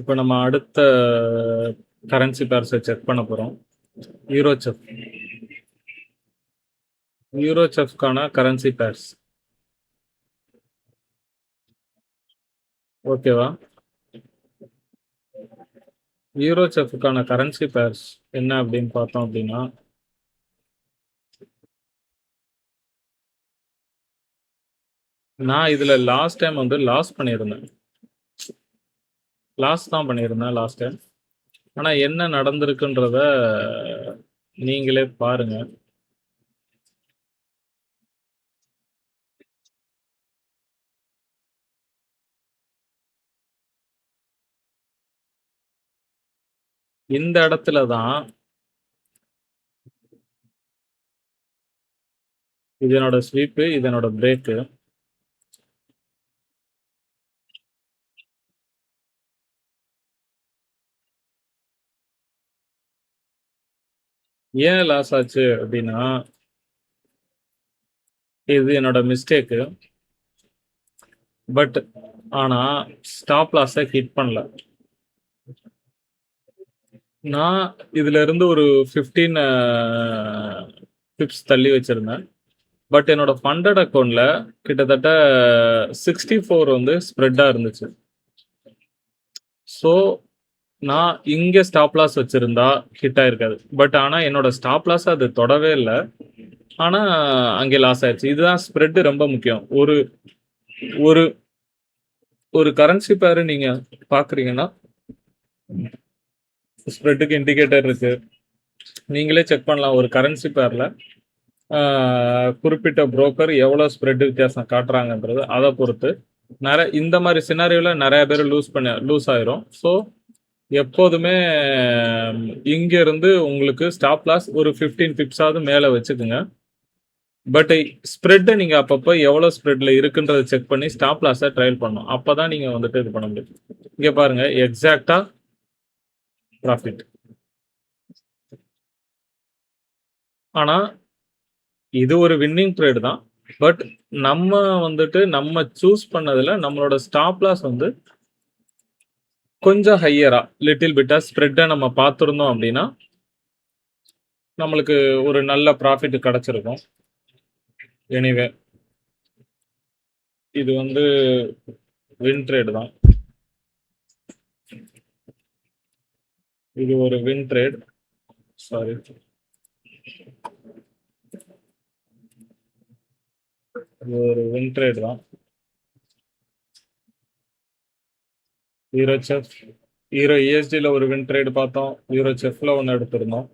இப்போ நம்ம அடுத்த கரன்சி பேர்ஸை செக் பண்ண போகிறோம். யூரோசெஃப். யூரோசெஃப்கான கரன்சி பேர்ஸ். ஓகேவா? யூரோசெஃப்கான கரன்சி பேர்ஸ் என்ன அப்படின்னு பார்த்தோம் அப்படின்னா, நான் இதில் லாஸ்ட் டைம் வந்து லாஸ் பண்ணியிருந்தேன். Last time. ஆனால் என்ன நடந்திருக்குன்றத நீங்களே பாருங்க. இந்த இடத்துல தான் இதனோட ஸ்வீப்பு, இதனோட பிரேக்கு. ஏன் லாஸ் ஆச்சு அப்படின்னா, இது என்னோட மிஸ்டேக்கு. பட் ஆனால் ஸ்டாப் லாஸை ஹிட் பண்ணல. நான் இதுல இருந்து ஒரு 15 பிப்ஸ் தள்ளி வச்சிருந்தேன். பட் என்னோட ஃபண்டட் அக்கௌண்ட்ல கிட்டத்தட்ட 64 வந்து ஸ்ப்ரெட்டா இருந்துச்சு. ஸோ நான் இங்க ஸ்டாப் லாஸ் வச்சிருந்தா ஹிட் ஆயிருக்காது. பட் ஆனா என்னோட ஸ்டாப் லாஸ் அது தொடவே இல்ல. ஆனா அங்கே லாஸ் ஆயிருச்சு. இதுதான் ஸ்ப்ரெட் ரொம்ப முக்கியம். ஒரு ஒரு ஒரு கரன்சி பேர் நீங்க பாக்குறீங்கன்னா, ஸ்ப்ரெட்டுக்கு இண்டிகேட்டர் இருக்கு. நீங்களே செக் பண்ணலாம். ஒரு கரன்சி பேர்ல குறிப்பிட்ட புரோக்கர் எவ்வளோ ஸ்ப்ரெட் வித்தியாசம் காட்டுறாங்கன்றது அதை பொறுத்து இந்த மாதிரி சினாரியோவில் நிறைய பேர் லூஸ் ஆயிரும். ஸோ எப்போதுமே இங்க இருந்து உங்களுக்கு ஸ்டாப் லாஸ் ஒரு 15 பிப்ஸாவது மேலே வச்சுக்குங்க. பட் ஸ்ப்ரெட்டை நீங்க அப்பப்போ எவ்வளோ ஸ்ப்ரெட்ல இருக்குன்றதை செக் பண்ணி ஸ்டாப் லாஸை ட்ரையல் பண்ணணும். அப்பதான் நீங்க வந்துட்டு இது பண்ண முடியும். இங்க பாருங்க, எக்ஸாக்டா ப்ராஃபிட். ஆனா இது ஒரு வின்னிங் ட்ரேட் தான். பட் நம்ம சூஸ் பண்ணதுல நம்மளோட ஸ்டாப் லாஸ் வந்து கொஞ்சம் ஹையரா லிட்டில் பிட்டா ஸ்ப்ரெட்டை நம்ம பார்த்துருந்தோம் அப்படின்னா நம்மளுக்கு ஒரு நல்ல ப்ராஃபிட் கிடைச்சிருக்கும். எனிவே இது வந்து வின் ட்ரேட் தான். இது ஒரு வின் ட்ரேட். சாரி, இது ஒரு வின் ட்ரேட் தான். யூரோசெஃப் யூரோ ESDல ஒரு வின் ட்ரேட் பார்த்தோம். யூரோசெஃப்ல ஒன்று எடுத்திருந்தோம்.